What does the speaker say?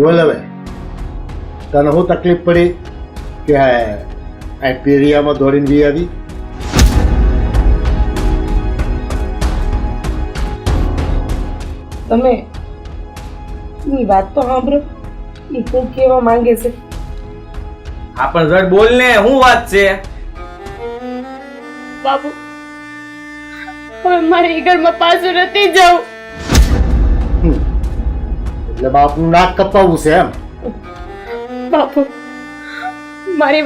બોલ હવે તને શું તકલીફ પડી કે આ પેરિયામાં દોડીને વી આવી? તમે ની વાત તો સાંભળો. એ શું કહેવા માંગે છે? હા પણ ઝટ બોલ ને, શું વાત છે? બાપુ હવે મારે એ ઘરમાં પાછું નથી જવું. એટલે બાપનું નાક કપાવવું છે એમ? બાપુ મારી